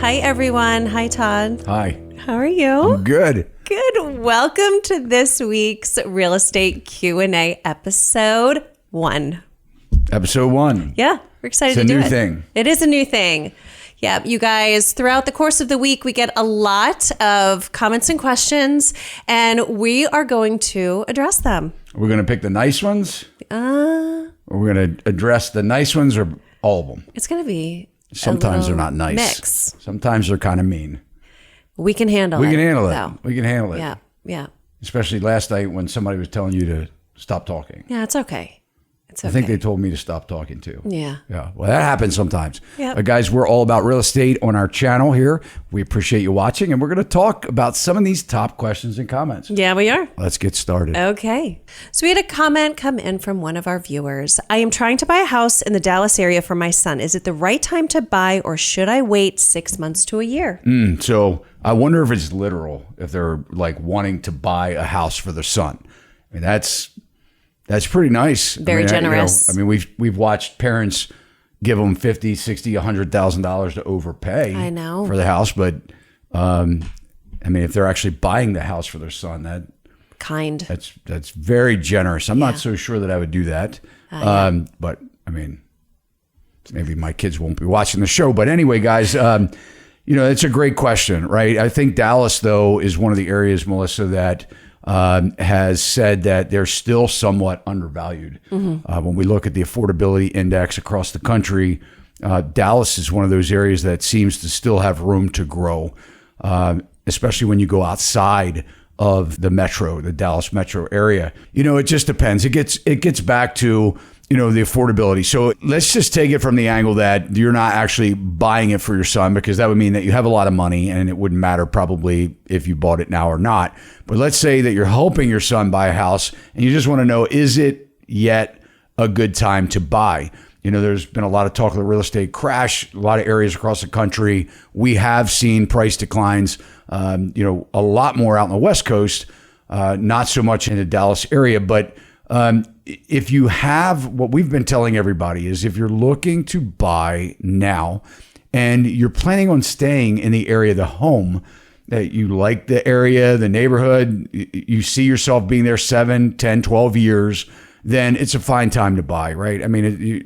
Hi, everyone. Hi, Todd. Hi. How are you? I'm good. Good. Welcome to this week's Real Estate Q&A episode 1. Episode 1. Yeah, we're excited It's to do it. a new thing. It is a new thing. Yeah, you guys, throughout the course of the week, we get a lot of comments and questions, and we are going to address them. We're going to pick the nice ones? Or we're going to address the nice ones or all of them? It's going to be Sometimes they're not nice. Mix. Sometimes they're kind of mean. We can handle it. We can handle it. Though. We can handle it. Yeah. Especially last night when somebody was telling you to stop talking. Yeah, it's okay. It's okay. I think they told me to stop talking too. Yeah. Well, that happens sometimes. Yep. Guys, we're all about real estate on our channel here. We appreciate you watching, and we're going to talk about some of these top questions and comments. Yeah, we are. Let's get started. Okay. So we had a comment come in from one of our viewers. I am trying to buy a house in the Dallas area for my son. Is it the right time to buy, or should I wait 6 months to a year? So I wonder if it's literal, if they're like wanting to buy a house for their son. I mean, that's pretty nice. Very generous. We've watched parents give them $50,000, $60,000, $100,000 to overpay. I know. For the house, but if they're actually buying the house for their son, that's very generous. I'm not so sure that I would do that. But maybe my kids won't be watching the show. But anyway, guys, it's a great question, right? I think Dallas, though, is one of the areas, Melissa, that has said that they're still somewhat undervalued. When we look at the affordability index across the country, Dallas is one of those areas that seems to still have room to grow, especially when you go outside of the Dallas metro area. It just depends. It gets back to the affordability. So let's just take it from the angle that you're not actually buying it for your son, because that would mean that you have a lot of money and it wouldn't matter probably if you bought it now or not. But let's say that you're helping your son buy a house and you just want to know, is it yet a good time to buy? There's been a lot of talk of the real estate crash, a lot of areas across the country. We have seen price declines, a lot more out on the West Coast, not so much in the Dallas area, but if you have, what we've been telling everybody is, if you're looking to buy now and you're planning on staying in the area of the home, that you like the area, the neighborhood, you see yourself being there 7, 10, 12 years, then it's a fine time to buy, right?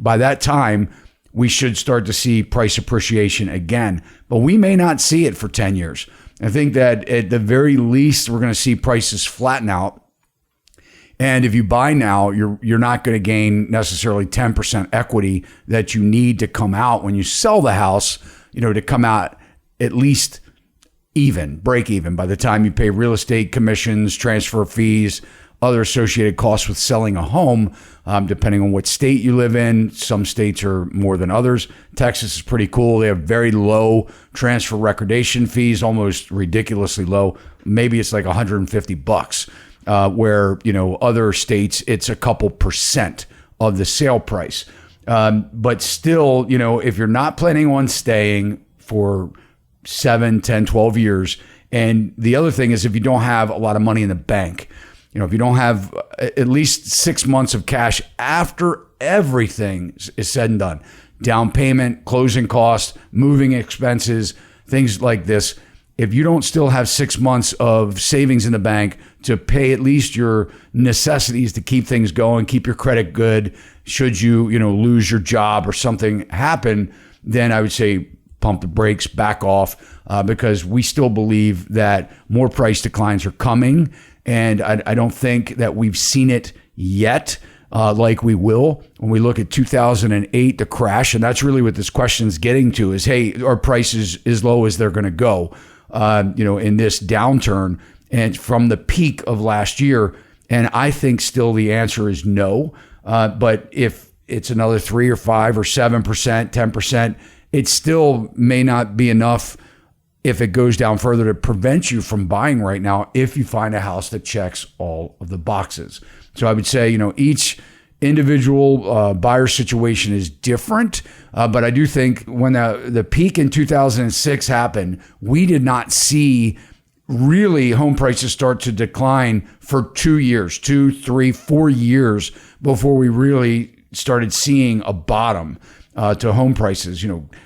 By that time, we should start to see price appreciation again, but we may not see it for 10 years. I think that at the very least, we're going to see prices flatten out. And if you buy now, you're not going to gain necessarily 10% equity that you need to come out when you sell the house, to come out at least break even by the time you pay real estate commissions, transfer fees, other associated costs with selling a home, depending on what state you live in. Some states are more than others. Texas is pretty cool. They have very low transfer recordation fees, almost ridiculously low. Maybe it's like $150. Where, other states, it's a couple percent of the sale price. But still, if you're not planning on staying for 7, 10, 12 years, and the other thing is if you don't have a lot of money in the bank, if you don't have at least 6 months of cash after everything is said and done, down payment, closing costs, moving expenses, things like this, if you don't still have 6 months of savings in the bank to pay at least your necessities to keep things going, keep your credit good, should you, lose your job or something happen, then I would say pump the brakes, back off, because we still believe that more price declines are coming. And I don't think that we've seen it yet, like we will when we look at 2008, the crash. And that's really what this question's getting to is, hey, are prices as low as they're going to go? In this downturn and from the peak of last year. And I think still the answer is no. But if it's another 3 or 5 or 7%, 10%, it still may not be enough if it goes down further to prevent you from buying right now if you find a house that checks all of the boxes. So I would say, each individual buyer situation is different. But I do think when the peak in 2006 happened, we did not see really home prices start to decline for 2 years, 2, 3, 4 years before we really started seeing a bottom. to home prices,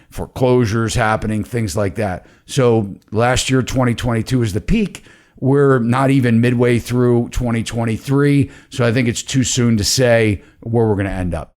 foreclosures happening, things like that. So last year, 2022 is the peak. We're not even midway through 2023. So I think it's too soon to say where we're going to end up.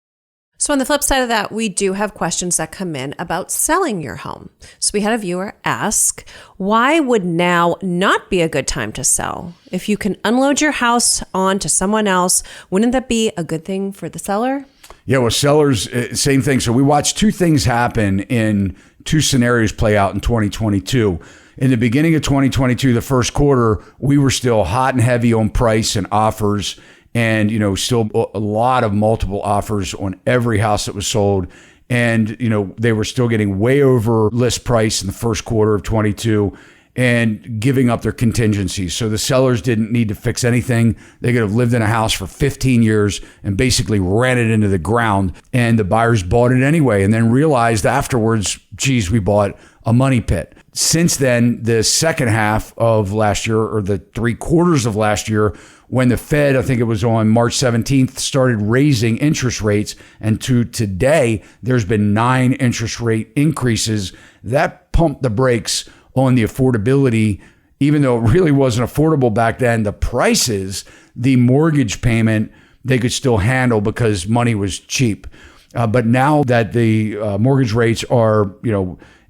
So on the flip side of that, we do have questions that come in about selling your home. So we had a viewer ask, why would now not be a good time to sell? If you can unload your house on to someone else, wouldn't that be a good thing for the seller? Yeah, well, sellers, same thing. So we watched two things happen in two scenarios play out in 2022. In the beginning of 2022, the first quarter, we were still hot and heavy on price and offers, and still a lot of multiple offers on every house that was sold. And they were still getting way over list price in the first quarter of 22 and giving up their contingencies. So the sellers didn't need to fix anything. They could have lived in a house for 15 years and basically ran it into the ground, and the buyers bought it anyway and then realized afterwards, geez, we bought a money pit. Since then, the second half of last year, or the 3/4 of last year, when the Fed, I think it was on March 17th, started raising interest rates, and to today, there's been 9 interest rate increases. That pumped the brakes on the affordability. Even though it really wasn't affordable back then, the prices, the mortgage payment, they could still handle because money was cheap. But now that the mortgage rates are,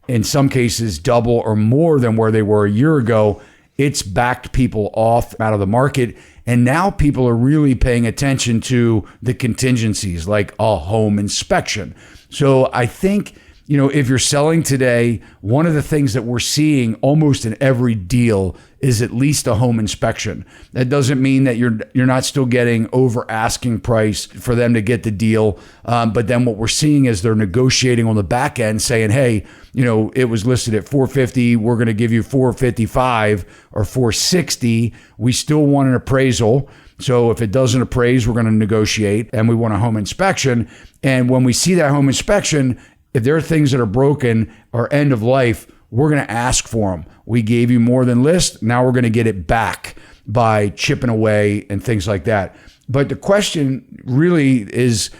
in some cases double or more than where they were a year ago, it's backed people off out of the market. And now people are really paying attention to the contingencies like a home inspection. So I think, if you're selling today, one of the things that we're seeing almost in every deal is at least a home inspection. That doesn't mean that you're not still getting over asking price for them to get the deal. But then what we're seeing is they're negotiating on the back end saying, hey, it was listed at $450. We're going to give you $455 or $460. We still want an appraisal. So if it doesn't appraise, we're going to negotiate, and we want a home inspection. And when we see that home inspection, if there are things that are broken or end of life, we're going to ask for them. We gave you more than list. Now we're going to get it back by chipping away and things like that. But the question really is,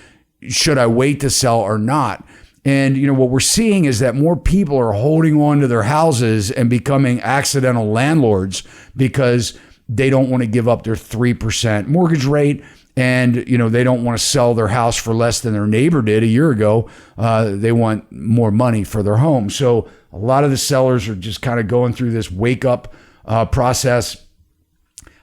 should I wait to sell or not? And what we're seeing is that more people are holding on to their houses and becoming accidental landlords because they don't want to give up their 3% mortgage rate. And, they don't want to sell their house for less than their neighbor did a year ago. They want more money for their home. So a lot of the sellers are just kind of going through this wake up process.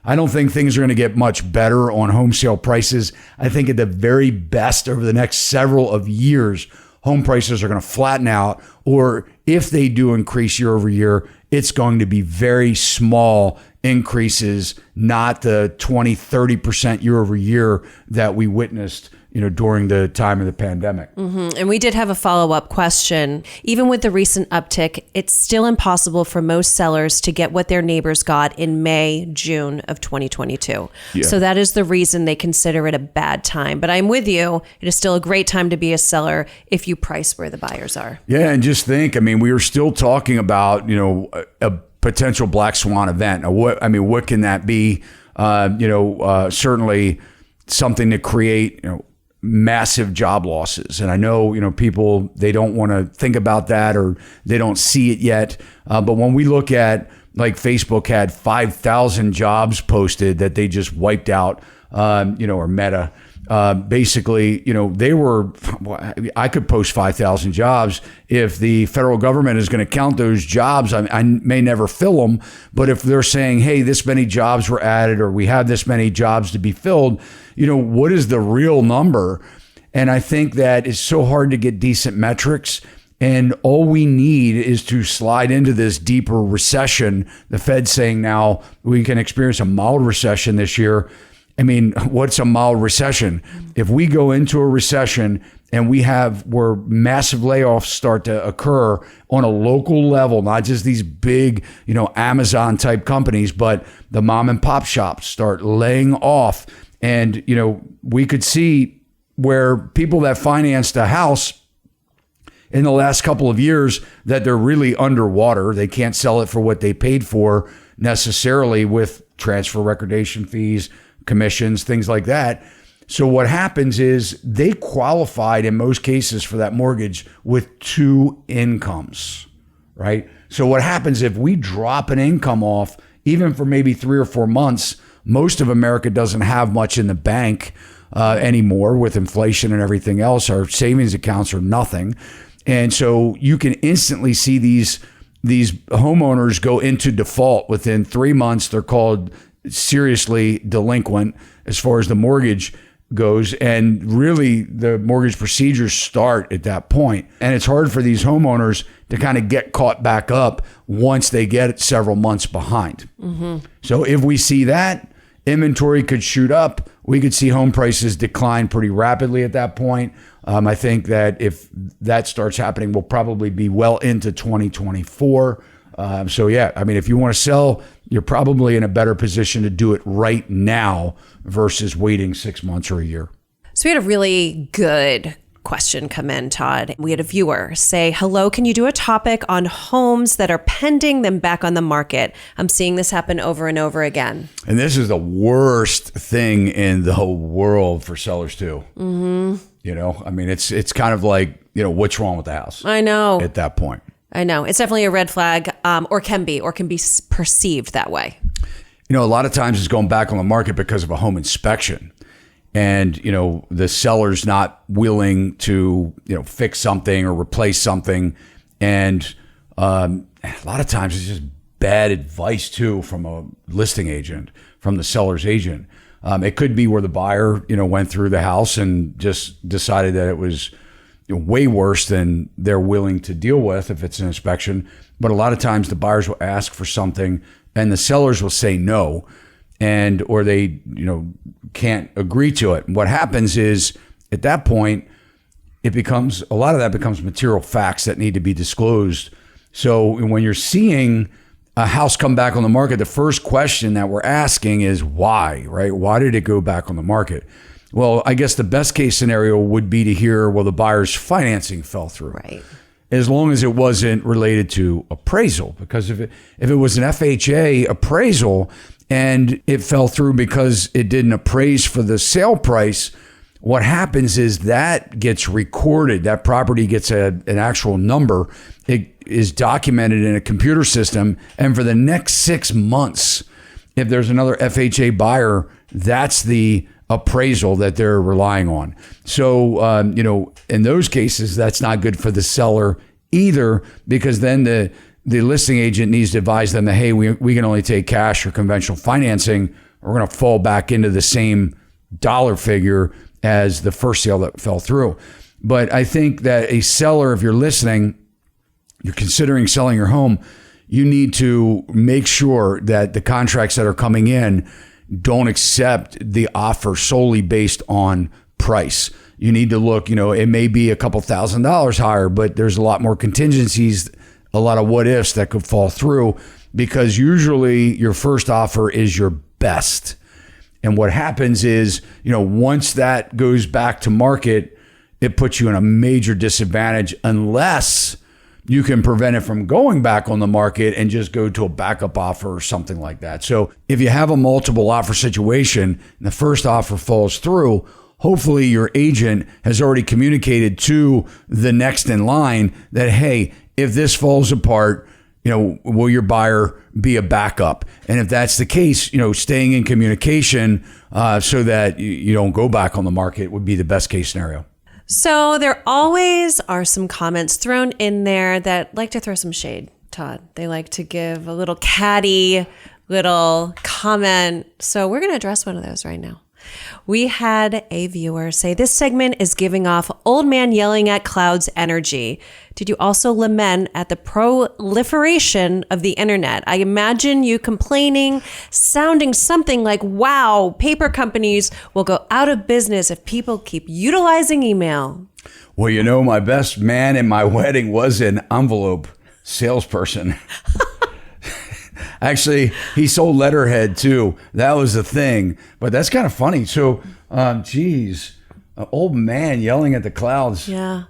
I don't think things are going to get much better on home sale prices. I think at the very best over the next several of years, home prices are going to flatten out, or if they do increase year over year, it's going to be very small increases, not the 20, 30% year over year that we witnessed, during the time of the pandemic. Mm-hmm. And we did have a follow-up question. Even with the recent uptick, it's still impossible for most sellers to get what their neighbors got in May, June of 2022. Yeah. So that is the reason they consider it a bad time. But I'm with you. It is still a great time to be a seller if you price where the buyers are. Yeah. And just think, we were still talking about, a potential black swan event. What can that be? Certainly something to create, massive job losses. And I know, people, they don't want to think about that, or they don't see it yet. But when we look at, like, Facebook had 5,000 jobs posted that they just wiped out, or Meta. Basically, I could post 5,000 jobs. If the federal government is going to count those jobs, I may never fill them. But if they're saying, hey, this many jobs were added, or we have this many jobs to be filled, what is the real number? And I think that it's so hard to get decent metrics. And all we need is to slide into this deeper recession. The Fed's saying now we can experience a mild recession this year. What's a mild recession? If we go into a recession and where massive layoffs start to occur on a local level, not just these big, Amazon type companies, but the mom and pop shops start laying off. And, we could see where people that financed a house in the last couple of years, that they're really underwater. They can't sell it for what they paid for necessarily, with transfer recordation fees, commissions, things like that. So what happens is they qualified in most cases for that mortgage with 2 incomes, right? So what happens if we drop an income off, even for maybe 3 or 4 months, most of America doesn't have much in the bank anymore with inflation and everything else. Our savings accounts are nothing. And so you can instantly see these homeowners go into default within 3 months. They're called seriously delinquent as far as the mortgage goes. And really the mortgage procedures start at that point. And it's hard for these homeowners to kind of get caught back up once they get several months behind. Mm-hmm. So if we see that, inventory could shoot up. We could see home prices decline pretty rapidly at that point. I think that if that starts happening, we'll probably be well into 2024. So yeah, I mean, if you want to sell, you're probably in a better position to do it right now versus waiting 6 months or a year. So we had a really good question come in, Todd. We had a viewer say, hello, can you do a topic on homes that are pending, then back on the market? I'm seeing this happen over and over again. And this is the worst thing in the whole world for sellers too. Mm-hmm. You know, I mean, it's kind of like, you know, what's wrong with the house? I know. At that point. I know. It's definitely a red flag, or can be perceived that way. You know, a lot of times it's going back on the market because of a home inspection. And, you know, the seller's not willing to, you know, fix something or replace something. And a lot of times it's just bad advice too from a listing agent, from the seller's agent. It could be where the buyer, you know, went through the house and just decided that it was, you know, way worse than they're willing to deal with if it's an inspection. But a lot of times the buyers will ask for something and the sellers will say no. And or they, you know, can't agree to it. And what happens is at that point, a lot of that becomes material facts that need to be disclosed. So when you're seeing a house come back on the market, the first question that we're asking is why, right? Why did it go back on the market? Well, I guess the best case scenario would be to hear, well, the buyer's financing fell through. Right. As long as it wasn't related to appraisal, because if it was an FHA appraisal and it fell through because it didn't appraise for the sale price, what happens is that gets recorded. That property gets an actual number. It is documented in a computer system. And for the next 6 months, if there's another FHA buyer, that's the appraisal that they're relying on. So, you know, in those cases, that's not good for the seller either, because then the listing agent needs to advise them that, hey, we can only take cash or conventional financing. We're going to fall back into the same dollar figure as the first sale that fell through. But I think that a seller, if you're listening, you're considering selling your home, you need to make sure that the contracts that are coming in don't accept the offer solely based on price. You need to look, you know, it may be a couple $1,000s higher, but there's a lot more contingencies, a lot of what ifs that could fall through, because usually your first offer is your best. And what happens is, you know, once that goes back to market, it puts you in a major disadvantage unless you can prevent it from going back on the market and just go to a backup offer or something like that. So if you have a multiple offer situation and the first offer falls through, hopefully your agent has already communicated to the next in line that, hey, if this falls apart, you know, will your buyer be a backup? And if that's the case, you know, staying in communication so that you don't go back on the market would be the best case scenario. So there always are some comments thrown in there that like to throw some shade, Todd. They like to give a little catty little comment. So we're going to address one of those right now. We had a viewer say, this segment is giving off old man yelling at clouds energy. Did you also lament at the proliferation of the internet? I imagine you complaining, sounding something like, wow, paper companies will go out of business if people keep utilizing email. Well, you know, my best man in my wedding was an envelope salesperson. Actually, he sold letterhead too. That was the thing. But that's kind of funny. So, geez, an old man yelling at the clouds. Yeah.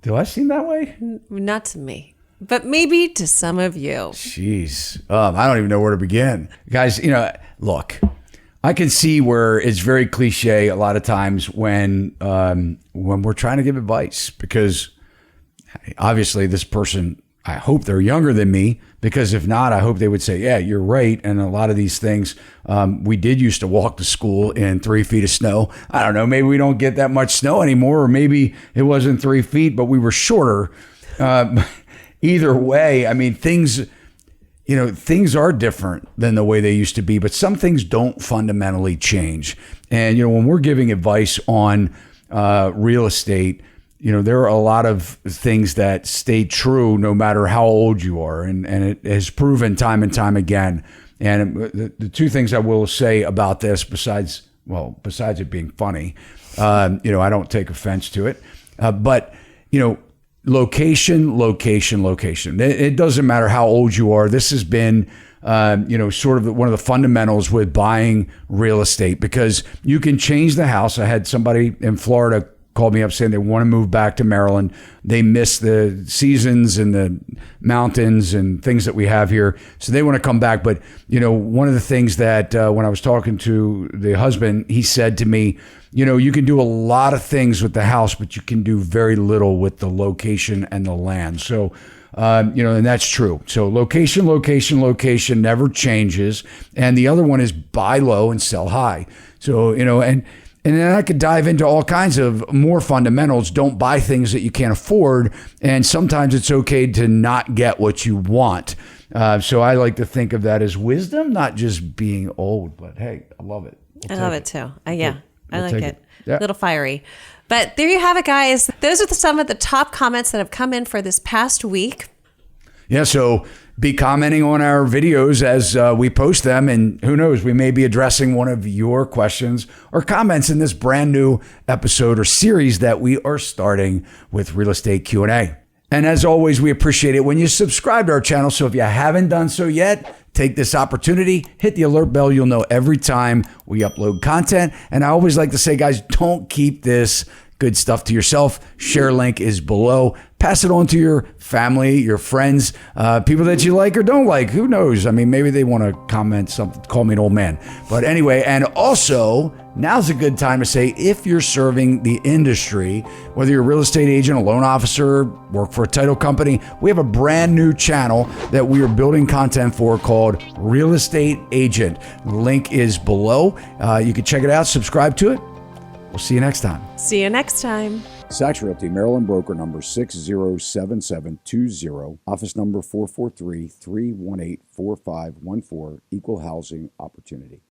Do I seem that way? Not to me, but maybe to some of you. Jeez. I don't even know where to begin. Guys, you know, look, I can see where it's very cliche a lot of times when we're trying to give advice, because obviously this person, I hope they're younger than me, because if not, I hope they would say, yeah, you're right. And a lot of these things, we did used to walk to school in 3 feet of snow. I don't know, maybe we don't get that much snow anymore, or maybe it wasn't 3 feet, but we were shorter. Either way, I mean, things are different than the way they used to be, but some things don't fundamentally change. And, when we're giving advice on real estate, there are a lot of things that stay true no matter how old you are. And it has proven time and time again. And the two things I will say about this, besides it being funny, I don't take offense to it. But, location. It doesn't matter how old you are. This has been, sort of one of the fundamentals with buying real estate, because you can change the house. I had somebody in Florida called me up saying they want to move back to Maryland. They miss the seasons and the mountains and things that we have here. So they want to come back. But, one of the things that when I was talking to the husband, he said to me, you can do a lot of things with the house, but you can do very little with the location and the land. So, and that's true. So location never changes. And the other one is buy low and sell high. So, and then I could dive into all kinds of more fundamentals. Don't buy things that you can't afford. And sometimes it's okay to not get what you want. So I like to think of that as wisdom, not just being old, but hey, I love it. I love it too. I like it. Yeah. A little fiery. But there you have it, guys. Those are some of the top comments that have come in for this past week. Yeah, so be commenting on our videos as we post them, and who knows, we may be addressing one of your questions or comments in this brand new episode or series that we are starting with Real Estate Q&A. And as always, we appreciate it when you subscribe to our channel. So if you haven't done so yet, take this opportunity, hit the alert bell. You'll know every time we upload content. And I always like to say, guys, don't keep this good stuff to yourself. Share link is below. Pass it on to your family, your friends, people that you like or don't like. Who knows? I mean, maybe they want to comment something, call me an old man. But anyway, and also, now's a good time to say, if you're serving the industry, whether you're a real estate agent, a loan officer, work for a title company, we have a brand new channel that we are building content for called Real Estate Agent. The link is below. You can check it out, subscribe to it. We'll see you next time. See you next time. Sachs Realty, Maryland broker number 607720, office number 443-318-4514, equal housing opportunity.